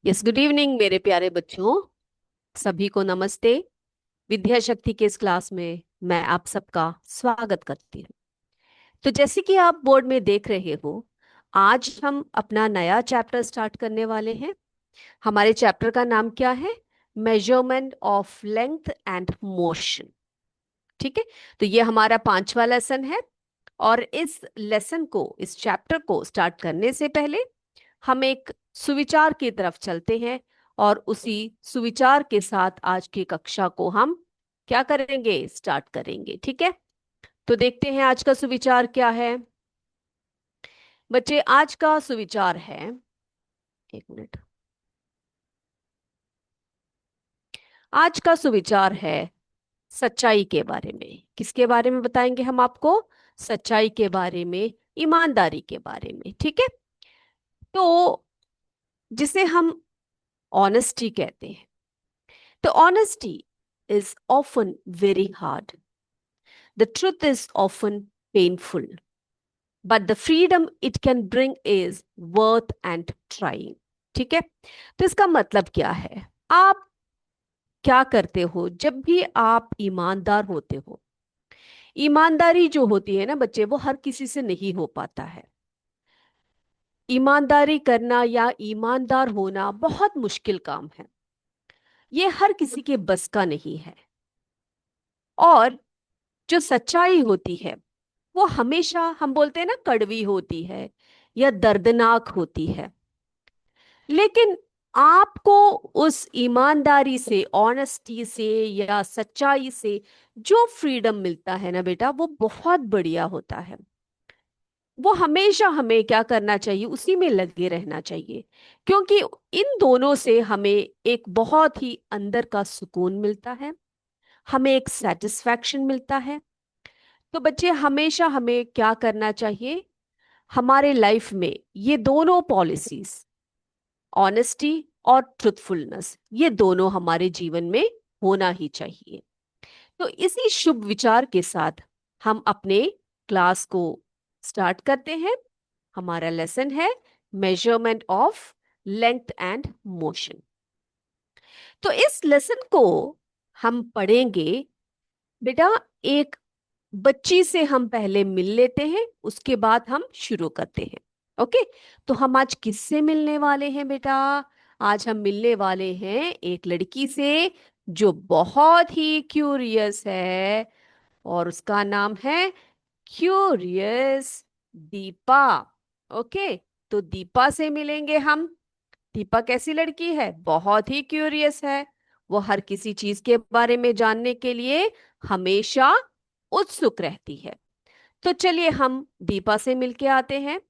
Yes, good evening मेरे प्यारे बच्चों। सभी को नमस्ते। विद्या शक्ति के इस क्लास में मैं आप सबका स्वागत करती हूँ। तो जैसे कि आप बोर्ड में देख रहे हो, आज हम अपना नया चैप्टर स्टार्ट करने वाले हैं। हमारे चैप्टर का नाम क्या है? Measurement of length and motion. ठीक है। तो ये हमारा 5वां लेसन है। और इस लेसन को, इस चैप्टर को स्टार्ट करने से पहले हम एक सुविचार की तरफ चलते हैं। और उसी सुविचार के साथ आज की कक्षा को हम क्या करेंगे? स्टार्ट करेंगे। ठीक है। तो देखते हैं आज का सुविचार क्या है। बच्चे, आज का सुविचार है, एक मिनट। आज का सुविचार है सच्चाई के बारे में। किसके बारे में बताएंगे हम आपको? सच्चाई के बारे में, ईमानदारी के बारे में। ठीक है। तो जिसे हम ऑनेस्टी कहते हैं। तो honesty is often very hard. The truth is often painful, but the freedom it can bring is worth and trying. ठीक है। तो इसका मतलब क्या है? आप क्या करते हो जब भी आप ईमानदार होते हो? ईमानदारी जो होती है ना बच्चे, वो हर किसी से नहीं हो पाता है। ईमानदारी करना या ईमानदार होना बहुत मुश्किल काम है। ये हर किसी के बस का नहीं है। और जो सच्चाई होती है वो हमेशा, हम बोलते हैं ना, कड़वी होती है या दर्दनाक होती है। लेकिन आपको उस ईमानदारी से, ऑनेस्टी से या सच्चाई से जो फ्रीडम मिलता है ना बेटा, वो बहुत बढ़िया होता है। वो हमेशा हमें क्या करना चाहिए? उसी में लगे रहना चाहिए। क्योंकि इन दोनों से हमें एक बहुत ही अंदर का सुकून मिलता है, हमें एक सेटिस्फैक्शन मिलता है। तो बच्चे, हमेशा हमें क्या करना चाहिए? हमारे लाइफ में ये दोनों पॉलिसीज, ऑनेस्टी और ट्रुथफुलनेस, ये दोनों हमारे जीवन में होना ही चाहिए। तो इसी शुभ विचार के साथ हम अपने क्लास को स्टार्ट करते हैं। हमारा लेसन है measurement of length and motion. तो इस लेसन को हम पढ़ेंगे बेटा। एक बच्ची से हम पहले मिल लेते हैं, उसके बाद हम शुरू करते हैं। ओके। तो हम आज किससे मिलने वाले हैं बेटा? आज हम मिलने वाले हैं एक लड़की से जो बहुत ही क्यूरियस है। और उसका नाम है क्यूरियस दीपा। ओके। तो दीपा से मिलेंगे हम। दीपा कैसी लड़की है? बहुत ही क्यूरियस है। वो हर किसी चीज के बारे में जानने के लिए हमेशा उत्सुक रहती है। तो चलिए हम दीपा से मिलके आते हैं।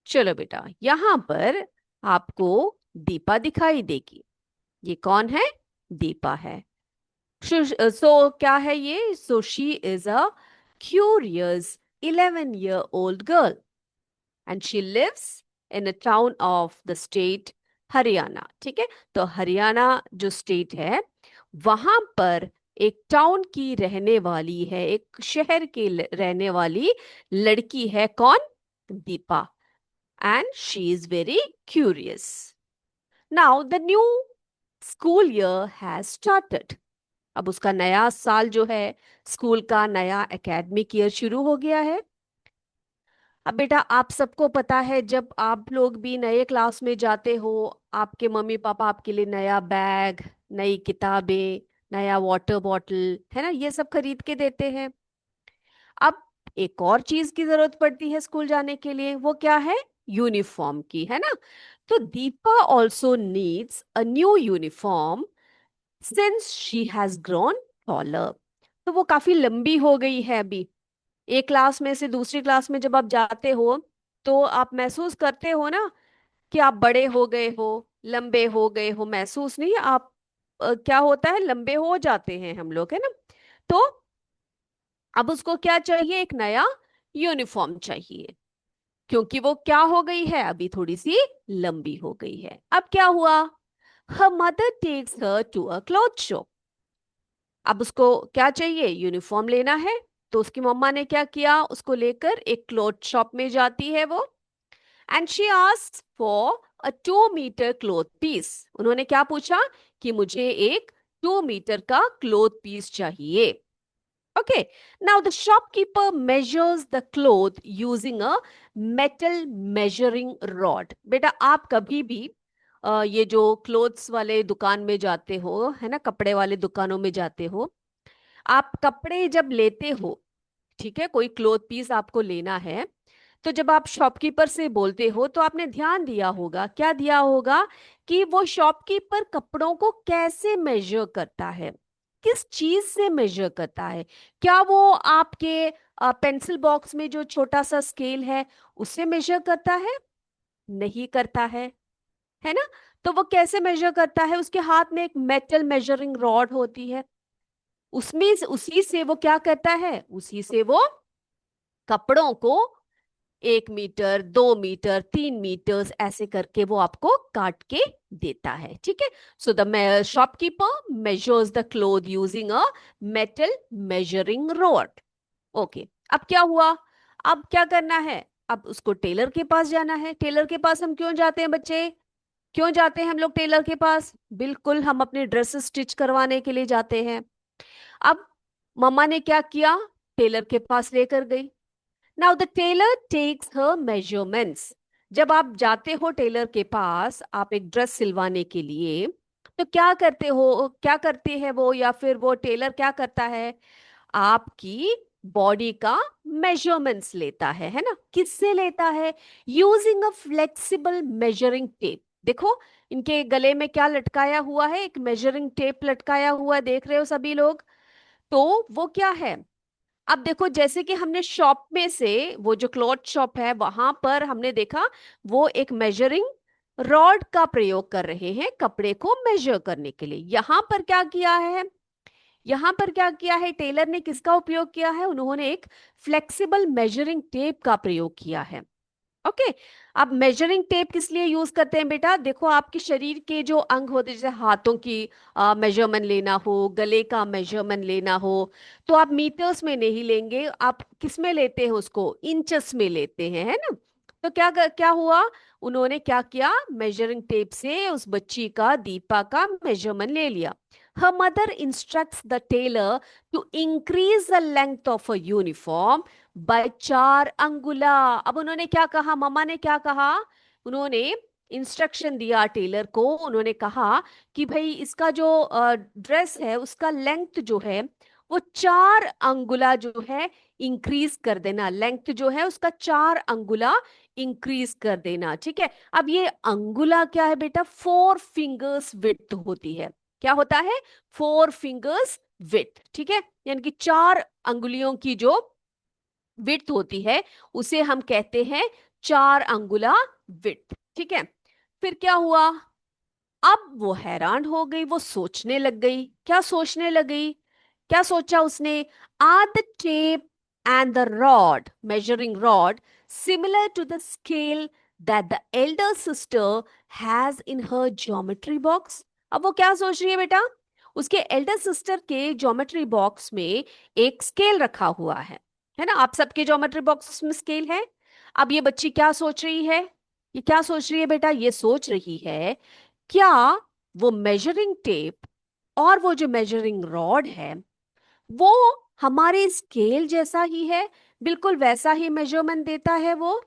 चलो बेटा, यहां पर आपको दीपा दिखाई देगी। ये कौन है? दीपा है। सो क्या है ये? So she is a curious 11-year-old girl and she lives in a town of the state Haryana. ठीक है। तो हरियाणा जो स्टेट है, वहां पर एक टाउन की रहने वाली है, एक शहर की रहने वाली लड़की है। कौन? Deepa. And she is very curious. Now the new school year has started. अब उसका नया साल जो है, स्कूल का नया एकेडमिक ईयर शुरू हो गया है। अब बेटा, आप सबको पता है, जब आप लोग भी नए क्लास में जाते हो, आपके मम्मी पापा आपके लिए नया बैग, नई किताबें, नया वाटर बॉटल, है ना, ये सब खरीद के देते हैं। अब एक और चीज की जरूरत पड़ती है स्कूल जाने के लिए। वो क्या है? यूनिफॉर्म की, है ना। तो Deepa also needs a new uniform since she has grown taller. तो वो काफी लंबी हो गई है अभी। एक क्लास में से दूसरी क्लास में जब आप जाते हो, तो आप महसूस करते हो ना कि आप बड़े हो गए हो, लंबे हो गए हो। महसूस नहीं, आप क्या होता है, लंबे हो जाते हैं हम लोग, है ना। तो अब उसको क्या चाहिए? एक नया यूनिफॉर्म चाहिए। क्योंकि वो क्या हो गई है, अभी थोड़ी सी लंबी हो गई है। अब क्या हुआ? Her mother takes her to a cloth shop. अब उसको क्या चाहिए? यूनिफॉर्म लेना है। तो उसकी मम्मा ने क्या किया? उसको लेकर एक क्लॉथ शॉप में जाती है वो। And she asked for a 2 metre cloth piece. उन्होंने क्या पूछा कि मुझे एक 2 मीटर का क्लॉथ पीस चाहिए। Okay, now the shopkeeper measures the cloth using a metal measuring rod. बेटा आप कभी भी ये जो क्लोथ्स वाले दुकान में जाते हो, है ना, कपड़े वाले दुकानों में जाते हो, आप कपड़े जब लेते हो, ठीक है, कोई क्लोथ पीस आपको लेना है, तो जब आप शॉपकीपर से बोलते हो तो आपने ध्यान दिया होगा, क्या दिया होगा, कि वो शॉपकीपर कपड़ों को कैसे मेजर करता है, किस चीज से मेजर करता है। क्या वो आपके पेंसिल बॉक्स में जो छोटा सा स्केल है उससे मेजर करता है? नहीं करता है ना। तो वो कैसे मेजर करता है? उसके हाथ में एक मेटल मेजरिंग रॉड होती है, उसमें उसी से वो क्या करता है, उसी से वो कपड़ों को 1 मीटर, 2 मीटर, 3 मीटर्स ऐसे करके वो आपको काट के देता है। ठीक है, so the shopkeeper measures the cloth using a metal measuring rod. Okay, अब क्या हुआ, अब क्या करना है, अब उसको टेलर के पास जाना है। टेलर के पास हम क्यों जाते हैं बच्चे, क्यों जाते हैं हम लोग टेलर के पास? बिल्कुल, हम अपने ड्रेसेस स्टिच करवाने के लिए जाते हैं। अब मम्मा ने क्या किया, टेलर के पास लेकर गई। Now the tailor takes her measurements. जब आप जाते हो टेलर के पास, आप एक ड्रेस सिलवाने के लिए, तो क्या करते हो, क्या करते हैं वो, या फिर वो टेलर क्या करता है, आपकी बॉडी का मेजरमेंट्स लेता है ना। किससे लेता है? Using a flexible measuring tape. देखो, इनके गले में क्या लटकाया हुआ है, एक मेजरिंग टेप लटकाया हुआ है, देख रहे हो सभी लोग। तो वो क्या है, अब देखो, जैसे कि हमने शॉप में से, वो जो क्लॉथ शॉप है वहां पर हमने देखा, वो एक मेजरिंग रॉड का प्रयोग कर रहे हैं कपड़े को मेजर करने के लिए। यहां पर क्या किया है, यहां पर क्या किया है, टेलर ने किसका उपयोग किया है, उन्होंने एक फ्लेक्सिबल मेजरिंग टेप का प्रयोग किया है। ओके, अब मेजरिंग टेप किस लिए यूज करते हैं बेटा? देखो, आपके शरीर के जो अंग होते हैं, जैसे हाथों की मेजरमेंट लेना हो, गले का मेजरमेंट लेना हो, तो आप मीटर्स में नहीं लेंगे, आप किस में लेते हैं उसको, इंचेस में लेते हैं, है ना। तो क्या हुआ, उन्होंने क्या किया, मेजरिंग टेप से उस बच्ची का, दीपा का मेजरमेंट ले लिया। Her mother instructs the tailor to increase the length of a uniform by 4 अंगुला। अब उन्होंने क्या कहा, मम्मा ने क्या कहा, उन्होंने इंस्ट्रक्शन दिया टेलर को, उन्होंने कहा कि भाई इसका जो ड्रेस है उसका लेंथ जो है वो 4 अंगुला जो है इंक्रीज कर देना, लेंथ जो है उसका 4 अंगुला इंक्रीज कर देना। ठीक है, अब ये अंगुला क्या है बेटा, 4 फिंगर्स विड्थ होती है। क्या होता है, 4 फिंगर्स विड्थ। ठीक है, यानी कि 4 अंगुलियों की जो विड्थ होती है उसे हम कहते हैं 4 अंगुला विड्थ। ठीक है, फिर क्या हुआ, अब वो हैरान हो गई, वो सोचने लग गई। क्या सोचने लगी, क्या सोचा उसने, are the tape and the rod, measuring rod, similar to the scale that the elder sister has in her geometry box. अब वो क्या सोच रही है बेटा, उसके एल्डर सिस्टर के ज्योमेट्री बॉक्स में एक स्केल रखा हुआ है ना, आप सबके ज्योमेट्री बॉक्स में स्केल है। अब ये बच्ची क्या सोच रही है, ये क्या सोच रही है बेटा, ये सोच रही है, क्या वो मेजरिंग टेप और वो जो मेजरिंग रॉड है वो हमारे स्केल जैसा ही है, बिल्कुल वैसा ही मेजरमेंट देता है वो।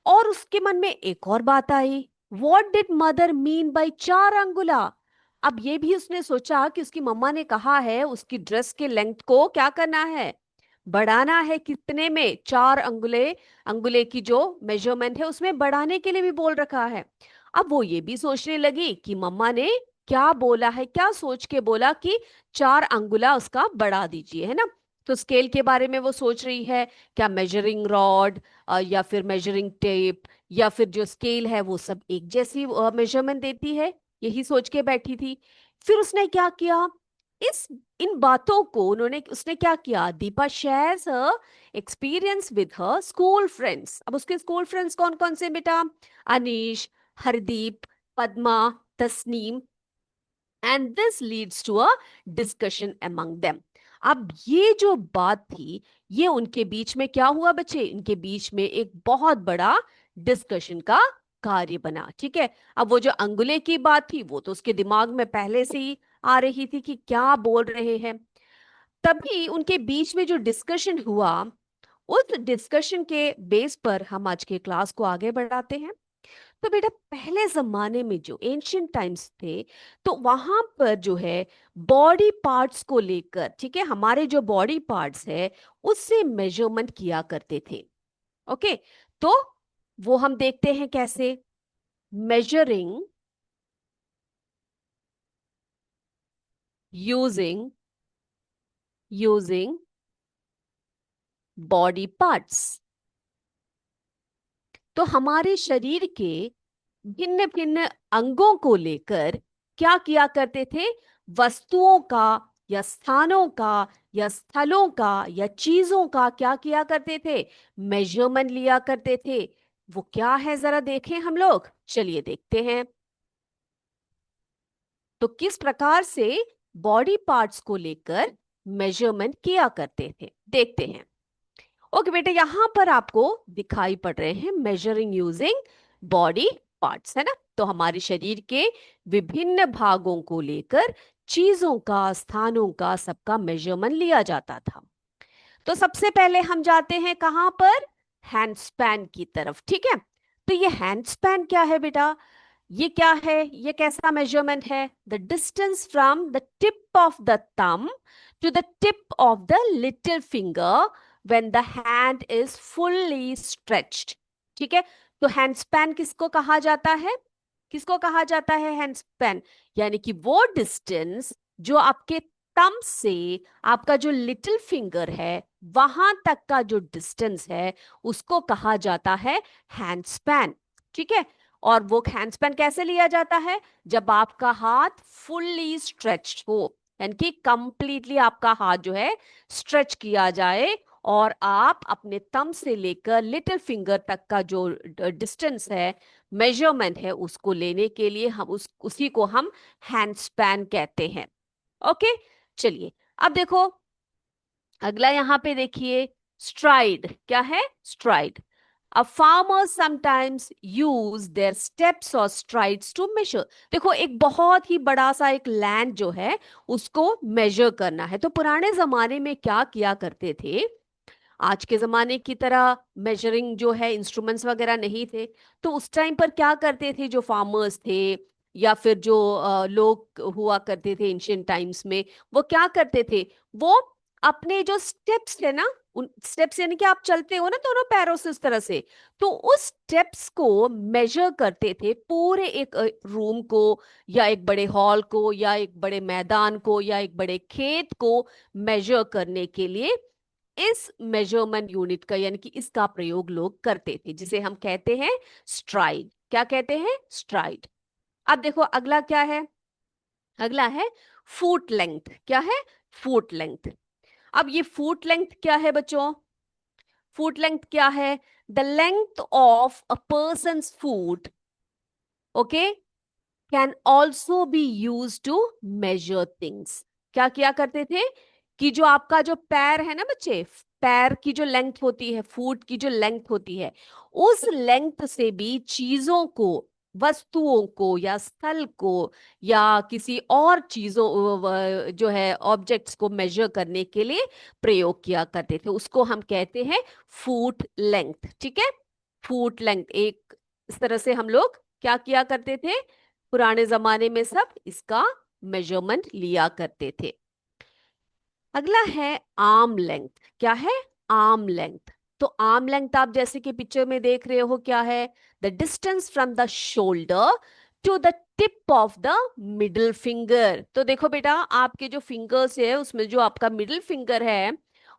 और उसके मन में एक और बात आई, what did mother mean by 4 अंगुला। अब ये भी उसने सोचा कि उसकी मम्मा ने कहा है उसकी ड्रेस के लेंथ को क्या करना है, बढ़ाना है। कितने में, 4 अंगुले, अंगुले की जो मेजरमेंट है उसमें बढ़ाने के लिए भी बोल रखा है। अब वो ये भी सोचने लगी कि मम्मा ने क्या बोला है, क्या सोच के बोला कि 4 अंगुला उसका बढ़ा दीजिए, है ना। तो स्केल के बारे में वो सोच रही है, क्या मेजरिंग रॉड या फिर मेजरिंग टेप या फिर जो स्केल है वो सब एक जैसी मेजरमेंट देती है, यही सोच के बैठी थी। फिर उसने क्या किया, इस इन बातों को उन्होंने उसने क्या किया, Deepa shares her experience with her school friends. अब उसके स्कूल फ्रेंड्स कौन कौन से बेटा, Anish, Hardeep, Padma, Tasneem, and this leads to a discussion among them. अब ये जो बात थी, ये उनके बीच में क्या हुआ बच्चे, इनके बीच में एक बहुत बड़ा डिस्कशन का कार्य बना। ठीक है, अब वो जो अंगुले की बात थी वो तो उसके दिमाग में पहले से ही आ रही थी कि क्या बोल रहे हैं। तभी उनके बीच में जो डिस्कशन हुआ, उस डिस्कशन के बेस पर हम आज के क्लास को आगे बढ़ाते हैं। तो बेटा, पहले जमाने में जो एंशियंट टाइम्स थे, तो वहां पर जो है बॉडी पार्ट्स को लेकर, ठीक है, हमारे जो बॉडी पार्ट्स है उससे मेजरमेंट किया करते थे। ओके, तो वो हम देखते हैं कैसे। Measuring using body parts. तो हमारे शरीर के भिन्न भिन्न अंगों को लेकर क्या किया करते थे, वस्तुओं का या स्थानों का या स्थलों का या चीजों का क्या किया करते थे, मेजरमेंट लिया करते थे। वो क्या है जरा देखें हम लोग, चलिए देखते हैं। तो किस प्रकार से बॉडी पार्ट्स को लेकर मेजरमेंट किया करते थे, देखते हैं। ओके बेटे, यहां पर आपको दिखाई पड़ रहे हैं मेजरिंग यूजिंग बॉडी पार्ट्स, है ना। तो हमारे शरीर के विभिन्न भागों को लेकर चीजों का, स्थानों का, सबका मेजरमेंट लिया जाता था। तो सबसे पहले हम जाते हैं कहां पर, हैंड स्पैन की तरफ। ठीक है, तो ये हैंड स्पैन क्या है बेटा, ये क्या है, ये कैसा मेजरमेंट है, the distance from the tip of the thumb to the tip of the little finger when the hand is fully stretched. ठीक है, तो हैंड स्पैन किसको कहा जाता है, किसको कहा जाता है हैंड स्पैन, यानी कि वो डिस्टेंस जो आपके थंब से आपका जो लिटिल फिंगर है वहां तक का जो डिस्टेंस है उसको कहा जाता है हैंड स्पैन। ठीक है, और वो हैंड स्पैन कैसे लिया जाता है, जब आपका हाथ फुल्ली स्ट्रेच्ड हो, यानी कि कंप्लीटली आपका हाथ जो है स्ट्रेच किया जाए, और आप अपने थंब से लेकर लिटिल फिंगर तक का जो डिस्टेंस है, मेजरमेंट है, उसको लेने के लिए हम उसी को हम हैंड स्पैन कहते हैं। ओके, चलिए अब देखो अगला, यहां पे देखिए स्ट्राइड क्या है, स्ट्राइड। अब farmers sometimes use their steps or strides to measure। देखो, एक बहुत ही बड़ा सा एक लैंड जो है उसको मेजर करना है, तो पुराने जमाने में क्या किया करते थे, आज के जमाने की तरह मेजरिंग जो है इंस्ट्रूमेंट्स वगैरह नहीं थे। तो उस टाइम पर क्या करते थे जो फार्मर्स थे, या फिर जो लोग हुआ करते थे एंशियंट टाइम्स में, वो क्या करते थे, वो अपने जो स्टेप्स थे ना, उन स्टेप्स यानी कि आप चलते हो ना दोनों पैरों से उस तरह से, तो उस स्टेप्स को मेजर करते थे, पूरे एक रूम को या एक बड़े हॉल को या एक बड़े मैदान को या एक बड़े खेत को मेजर करने के लिए इस मेजरमेंट यूनिट का, यानी कि इसका प्रयोग लोग करते थे, जिसे हम कहते हैं स्ट्राइड। क्या कहते हैं, स्ट्राइड। अब देखो अगला क्या है, अगला है फुट लेंथ। क्या है, फुट लेंथ। अब ये फुट लेंथ क्या है बच्चों, फुट लेंथ क्या है, the length of a person foot, okay, can also be use to measure things. क्या किया करते थे कि जो आपका जो पैर है ना बच्चे, पैर की जो लेंथ होती है, फुट की जो लेंथ होती है, उस लेंथ से भी चीजों को, वस्तुओं को या स्थल को या किसी और चीजों जो है ऑब्जेक्ट्स को मेजर करने के लिए प्रयोग किया करते थे, उसको हम कहते हैं फुट लेंथ। ठीक है, फुट लेंथ, एक इस तरह से हम लोग क्या किया करते थे, पुराने जमाने में सब इसका मेजरमेंट लिया करते थे। अगला है आर्म लेंथ। क्या है, आर्म लेंथ। तो आर्म लेंथ आप जैसे कि पिक्चर में देख रहे हो क्या है, the distance from the shoulder to the tip of the middle finger. तो देखो बेटा, आपके जो फिंगर्स है उसमें जो आपका मिडिल फिंगर है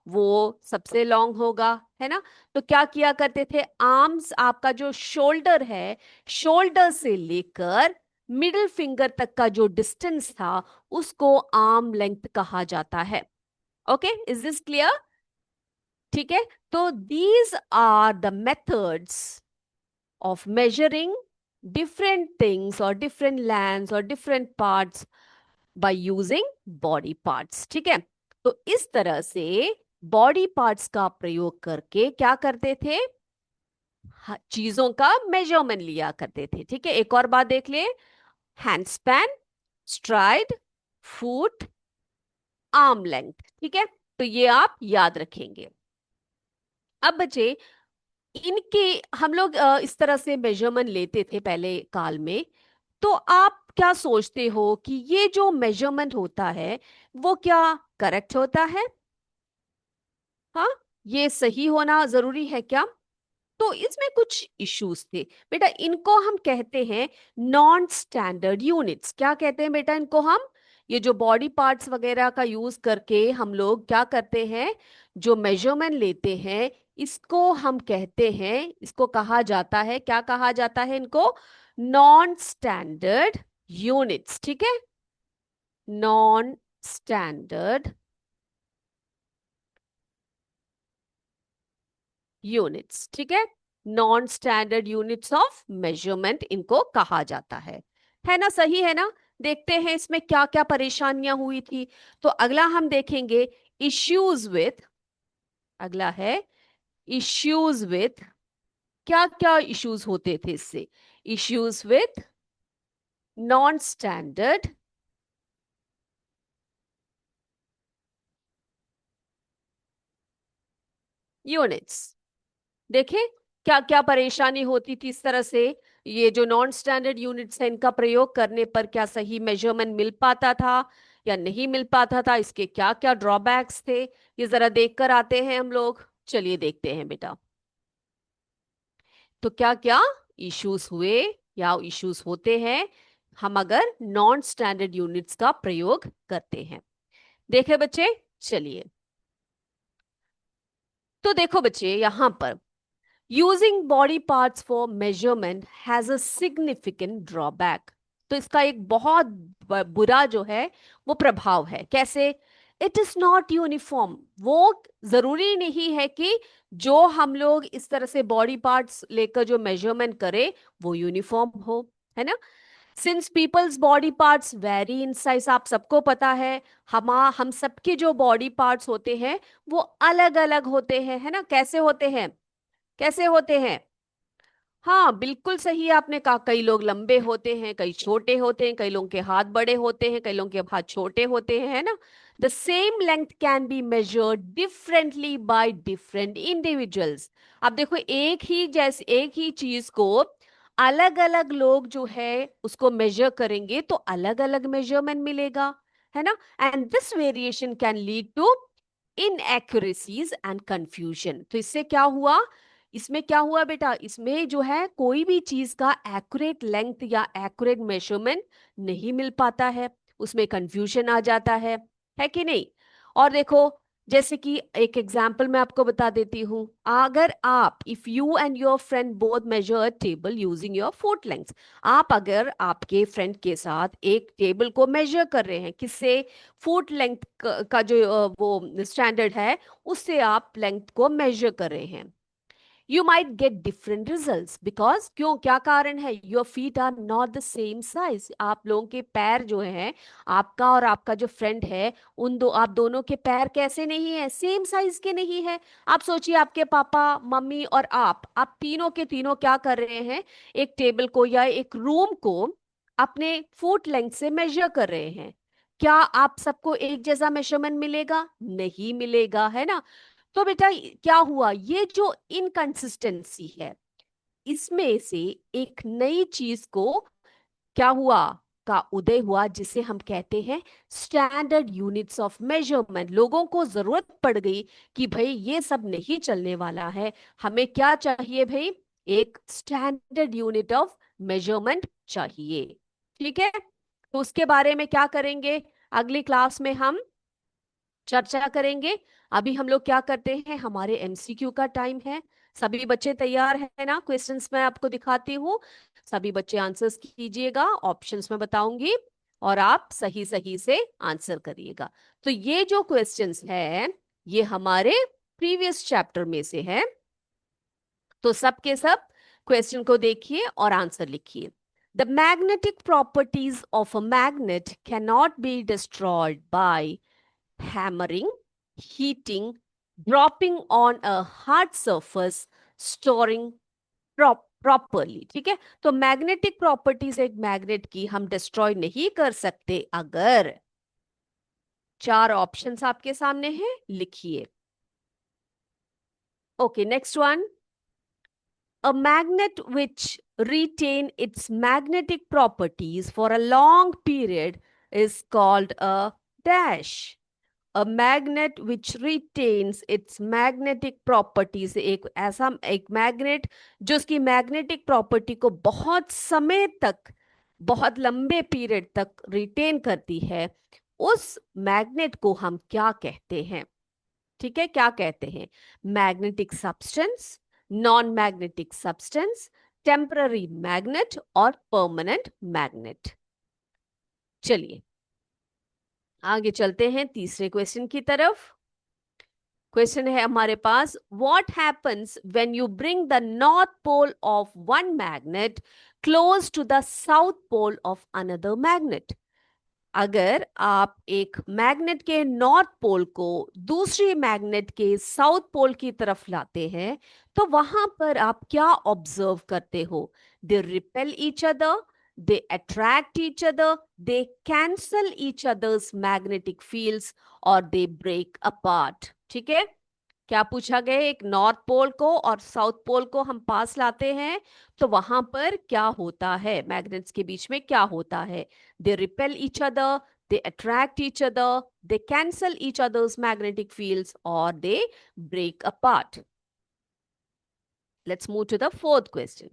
वो सबसे लॉन्ग होगा, है ना। तो क्या किया करते थे, आर्म्स, आपका जो शोल्डर है, शोल्डर से लेकर मिडिल फिंगर तक का जो डिस्टेंस था उसको आर्म लेंथ कहा जाता है। Okay, is this clear. ठीक है, तो these are the methods of measuring different things और डिफरेंट लैंड्स और different parts by using body parts. ठीक है, तो इस तरह से बॉडी पार्ट्स का प्रयोग करके क्या करते थे, चीजों का मेजरमेंट लिया करते थे। ठीक है, एक और बात देख ले, hand span, STRIDE, foot, arm length. ठीक है, तो ये आप याद रखेंगे। अब बच्चे, इनके हम लोग इस तरह से मेजरमेंट लेते थे पहले काल में। तो आप क्या सोचते हो कि ये जो मेजरमेंट होता है वो क्या करेक्ट होता है? हाँ, ये सही होना जरूरी है क्या? तो इसमें कुछ इश्यूज थे बेटा। इनको हम कहते हैं नॉन स्टैंडर्ड यूनिट्स। क्या कहते हैं बेटा इनको हम? ये जो बॉडी पार्ट्स वगैरह का यूज करके हम लोग क्या करते हैं, जो मेजरमेंट लेते हैं, इसको हम कहते हैं, इसको कहा जाता है, क्या कहा जाता है इनको? Non standard units. ठीक है, नॉन स्टैंडर्ड यूनिट्स। ठीक है, non standard units of measurement इनको कहा जाता है ना? सही है ना? देखते हैं इसमें क्या क्या परेशानियां हुई थी। तो अगला हम देखेंगे इश्यूज विथ, अगला है इश्यूज विथ, क्या क्या इश्यूज होते थे इससे? Issues with non standard units. देखें क्या क्या परेशानी होती थी इस तरह से। ये जो नॉन स्टैंडर्ड यूनिट्स है, इनका प्रयोग करने पर क्या सही मेजरमेंट मिल पाता था या नहीं मिल पाता था? इसके क्या क्या ड्रॉबैक्स थे, ये जरा देख कर आते हैं हम लोग। चलिए देखते हैं बेटा, तो क्या क्या इश्यूज हुए या इश्यूज होते हैं हम अगर नॉन स्टैंडर्ड यूनिट्स का प्रयोग करते हैं। देखे बच्चे, चलिए। तो देखो बच्चे, यहां पर using body parts for measurement has a significant drawback. तो इसका एक बहुत बुरा जो है वो प्रभाव है। कैसे? It is not uniform. वो जरूरी नहीं है कि जो हम लोग इस तरह से बॉडी पार्ट्स लेकर जो मेजरमेंट करें वो यूनिफॉर्म हो, है ना? Since people's body parts vary in size, आप सबको पता है हम सबके जो बॉडी पार्ट्स होते हैं वो अलग अलग होते हैं, है ना? कैसे होते हैं? कैसे होते हैं? हाँ, बिल्कुल सही आपने कहा। कई लोग लंबे होते हैं, कई छोटे होते हैं, कई लोगों के हाथ बड़े होते हैं, कई लोगों के हाथ छोटे होते हैं, है ना? The same length can be measured differently by different individuals. अब देखो, एक ही चीज को अलग अलग लोग जो है उसको मेजर करेंगे तो अलग अलग मेजरमेंट मिलेगा, है ना? And this variation can lead to inaccuracies and confusion. तो इससे क्या हुआ? इसमें क्या हुआ बेटा? इसमें जो है कोई भी चीज का एक्यूरेट लेंथ या एक्यूरेट मेजरमेंट नहीं मिल पाता है, उसमें कंफ्यूजन आ जाता है कि नहीं? और देखो, जैसे कि एक एग्जांपल मैं आपको बता देती हूं। अगर आप, if you and your friend both measure a table using your foot length, आप अगर आपके फ्रेंड के साथ एक टेबल को मेजर कर रहे हैं, किससे? फुट लेंथ का जो वो स्टैंडर्ड है, उससे आप लेंथ को मेजर कर रहे हैं। You might get different results because, क्यों, क्या कारण है? Your feet are not the same size. आप लोगों के पैर जो हैं, आपका और आपका जो फ्रेंड है, आप दोनों के पैर कैसे नहीं है? सेम साइज के नहीं है। आप सोचिए, आपके पापा, मम्मी और आप तीनों के तीनों क्या कर रहे हैं? एक टेबल को या एक रूम को अपने फुट लेंथ से मेजर कर रहे हैं। क्या आप सबको एक जैसा मेजरमेंट मिलेगा? नहीं मिलेगा, है ना? तो बेटा, क्या हुआ? ये जो इनकंसिस्टेंसी है, इसमें से एक नई चीज को क्या हुआ, का उदय हुआ, जिसे हम कहते हैं स्टैंडर्ड यूनिट्स ऑफ मेजरमेंट। लोगों को जरूरत पड़ गई कि भाई ये सब नहीं चलने वाला है, हमें क्या चाहिए भाई? एक स्टैंडर्ड यूनिट ऑफ मेजरमेंट चाहिए। ठीक है, तो उसके बारे में क्या करेंगे अगली क्लास में हम चर्चा करेंगे। अभी हम लोग क्या करते हैं, हमारे एमसीक्यू का टाइम है। सभी बच्चे तैयार है ना? क्वेश्चंस मैं आपको दिखाती हूँ, सभी बच्चे आंसर्स कीजिएगा, ऑप्शंस में बताऊंगी और आप सही सही से आंसर करिएगा। तो ये जो क्वेश्चंस है ये हमारे प्रीवियस चैप्टर में से है। तो सब के सब क्वेश्चन को देखिए और आंसर लिखिए। The magnetic properties of a magnet can not be destroyed by hammering, heating, dropping on a hard surface, storing. Properly, ठीक है। तो मैग्नेटिक प्रॉपर्टीज एक मैग्नेट की हम डिस्ट्रॉय नहीं कर सकते अगर चार ऑप्शंस आपके सामने हैं, लिखिए। Okay, next one. A magnet which retain its magnetic properties for a long period is called a dash. A magnet which retains its magnetic properties, एक ऐसा एक मैग्नेट जो उसकी मैग्नेटिक प्रॉपर्टी को बहुत समय तक, बहुत लंबे पीरियड तक रिटेन करती है, उस मैग्नेट को हम क्या कहते हैं? ठीक है, क्या कहते हैं? Magnetic substance, non magnetic substance, temporary magnet और परमानेंट मैग्नेट। चलिए आगे चलते हैं तीसरे क्वेश्चन की तरफ। क्वेश्चन है हमारे पास, what happens when you bring the north pole of one magnet close to the south pole of another magnet? अगर आप एक मैग्नेट के नॉर्थ पोल को दूसरी मैग्नेट के साउथ पोल की तरफ लाते हैं, तो वहां पर आप क्या ऑब्जर्व करते हो? दे repel each other, they attract each other, they cancel each others magnetic fields, और दे ब्रेक अपार्ट। ठीक है, क्या पूछा गया? एक नॉर्थ पोल को और साउथ पोल को हम पास लाते हैं, तो वहां पर क्या होता है? मैग्नेट्स के बीच में क्या होता है? They repel each other, they attract each other, they cancel each others magnetic fields, और they break apart. Let's move to the fourth question.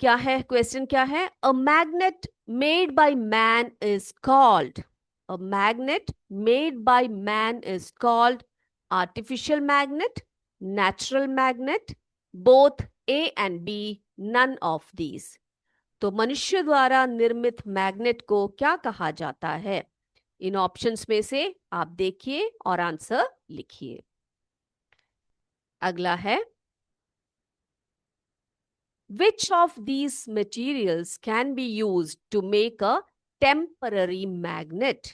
क्या है क्वेश्चन? क्या है? A magnet made by man is called, a magnet made by man is called artificial magnet, natural magnet, both A and B, none of these. तो मनुष्य द्वारा निर्मित magnet को क्या कहा जाता है? इन ऑप्शंस में से आप देखिए और आंसर लिखिए। अगला है, which of these materials can be used to make a temporary magnet?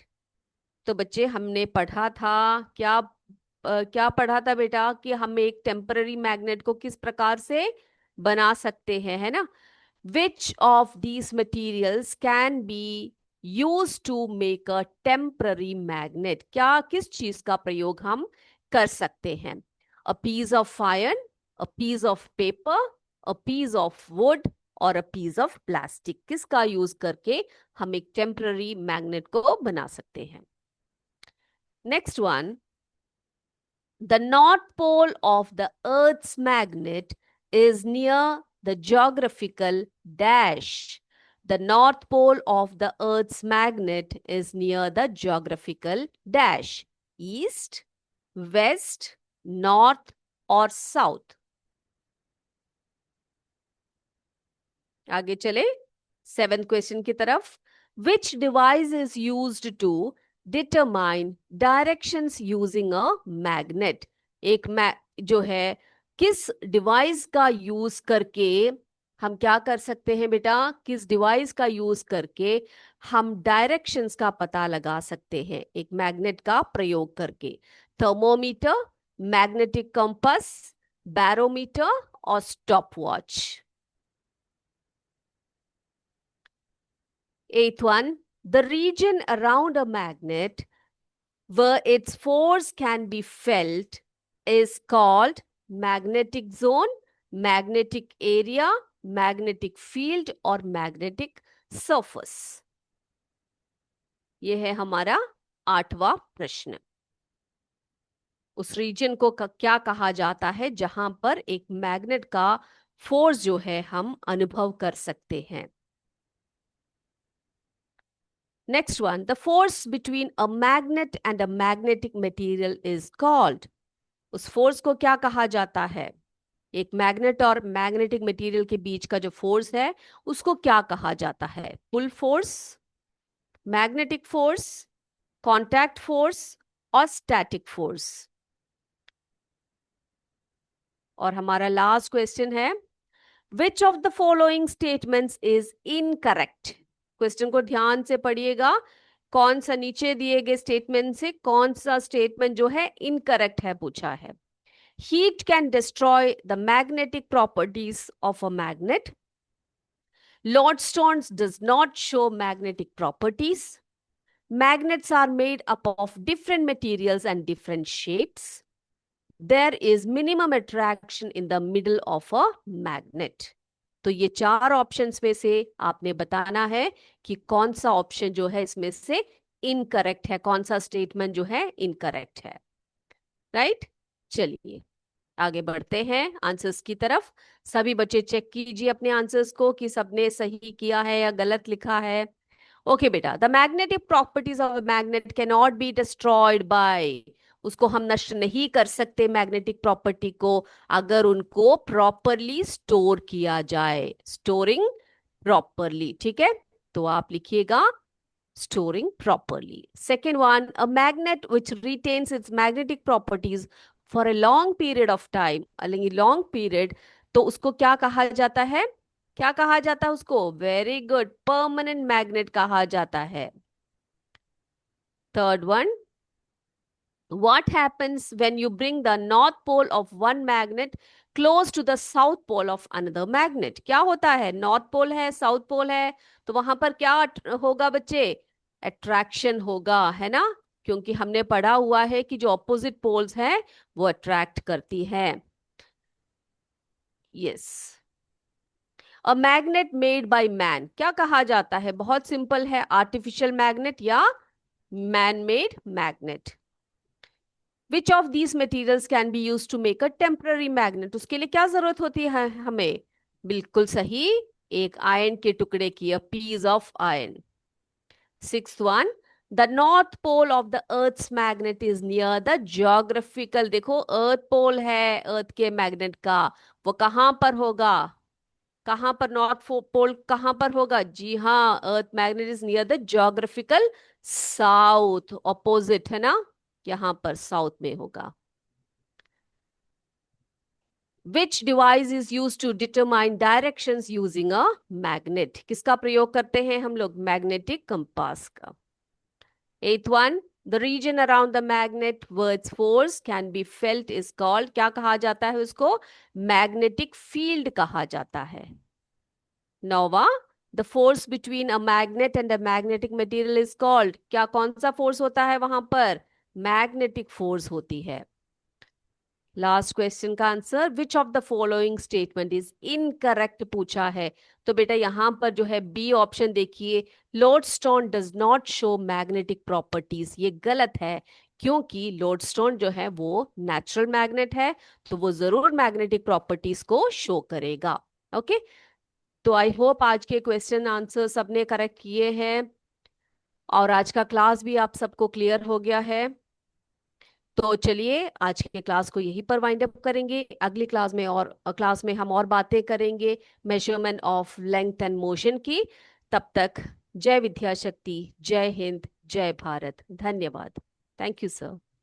तो बच्चे हमने पढ़ा था क्या? क्या पढ़ा था बेटा कि हम एक टेम्पररी मैग्नेट को किस प्रकार से बना सकते हैं, है ना? Which of these materials can be use to make a temporary magnet? क्या किस चीज का प्रयोग हम कर सकते हैं? A piece of iron, a piece of paper, a piece of wood और अ पीस ऑफ प्लास्टिक। किसका यूज करके हम एक टेम्पररी मैग्नेट को बना सकते हैं? Next one. The north pole of the Earth's magnet is near the geographical dash. The north pole of the Earth's magnet is near the geographical dash. East, west, north और south. आगे चले 7th question की तरफ। Which device is used to determine directions using a magnet? एक जो है, किस device का यूज करके हम क्या कर सकते हैं बेटा? किस डिवाइस का यूज करके हम डायरेक्शंस का पता लगा सकते हैं एक मैग्नेट का प्रयोग करके? थर्मोमीटर, मैग्नेटिक कंपास, बैरोमीटर और stop watch. 8th one, the region around a magnet where its force can be felt is called magnetic zone, magnetic area, magnetic field और magnetic surface। ये है हमारा 8वां प्रश्न। उस रीजन को क्या कहा जाता है जहां पर एक मैग्नेट का फोर्स जो है हम अनुभव कर सकते हैं? Next one, the force between a magnet and a magnetic material is called. उस फोर्स को क्या कहा जाता है? एक मैग्नेट और मैग्नेटिक मटेरियल के बीच का जो फोर्स है उसको क्या कहा जाता है? Pull force, magnetic force, contact force और स्टैटिक फोर्स। और हमारा लास्ट क्वेश्चन है, which of the following statements is incorrect? Question को ध्यान से पढ़िएगा। कौन सा नीचे दिए गए स्टेटमेंट से कौन सा स्टेटमेंट जो है इनकरेक्ट है पूछा है? Heat can destroy the magnetic properties of a magnet. Lodestone does not show magnetic properties. Magnets are made up of different materials and different shapes. There is minimum attraction in the middle of a magnet. तो ये चार options में से आपने बताना है कि कौन सा ऑप्शन जो है इसमें से इनकरेक्ट है, कौन सा स्टेटमेंट जो है इनकरेक्ट है। राइट, चलिए आगे बढ़ते हैं आंसर्स की तरफ। सभी बच्चे चेक कीजिए अपने आंसर्स को कि सबने सही किया है या गलत लिखा है। ओके बेटा, the magnetic properties of a magnet can not be destroyed by, उसको हम नष्ट नहीं कर सकते मैग्नेटिक प्रॉपर्टी को अगर उनको प्रॉपरली स्टोर किया जाए। स्टोरिंग प्रॉपरली, ठीक है, तो आप लिखिएगा storing properly. Second one, a magnet which retains its magnetic properties for a long period of time, long period, तो उसको क्या कहा जाता है? क्या कहा जाता है उसको? वेरी गुड, परमानेंट मैग्नेट कहा जाता है। Third one, what happens when you bring the north pole of one magnet close to the south pole of another magnet? क्या होता है? नॉर्थ पोल है, साउथ पोल है, तो वहां पर क्या होगा बच्चे? अट्रैक्शन होगा, है ना, क्योंकि हमने पढ़ा हुआ है कि जो ऑपोजिट पोल्स हैं वो अट्रैक्ट करती हैं। Yes, a magnet made by man क्या कहा जाता है? बहुत सिंपल है, आर्टिफिशियल मैग्नेट या man made magnet. Which of these materials can be use to make a temporary magnet? उसके लिए क्या जरूरत होती है हमें? बिल्कुल सही, एक आयरन के टुकड़े की, a piece of iron. Sixth one, the north pole of the earth's magnet is near the geographical, देखो अर्थ पोल है अर्थ के मैग्नेट का, वो कहां पर होगा? कहां पर नॉर्थ पोल कहां पर होगा? जी हाँ, earth magnet is near the geographical south, opposite है ना, यहां पर साउथ में होगा। Which device is used to determine directions using a magnet? किसका प्रयोग करते हैं हम लोग? मैग्नेटिक कंपास का। Eighth one, the region around the magnet where its force can be felt is called, क्या कहा जाता है उसको? मैग्नेटिक फील्ड कहा जाता है। नौवा, the force between a magnet and a magnetic material is called, क्या कौन सा फोर्स होता है वहां पर? मैग्नेटिक फोर्स होती है। लास्ट क्वेश्चन का answer, which of the following statement is incorrect पूछा है, तो बेटा यहां पर जो है बी ऑप्शन देखिए, lodestone does not show magnetic properties, ये गलत है, क्योंकि लोडस्टोन जो है वो नेचुरल मैग्नेट है, तो वो जरूर मैग्नेटिक प्रॉपर्टीज को शो करेगा। ओके, तो आई होप आज के क्वेश्चन आंसर सबने करेक्ट किए हैं और आज का क्लास भी आप सबको क्लियर हो गया है। तो चलिए आज के क्लास को यहीं पर वाइंड अप करेंगे, अगली क्लास में हम और बातें करेंगे measurement of length and motion की। तब तक जय विद्या शक्ति, जय हिंद, जय भारत, धन्यवाद। Thank you sir.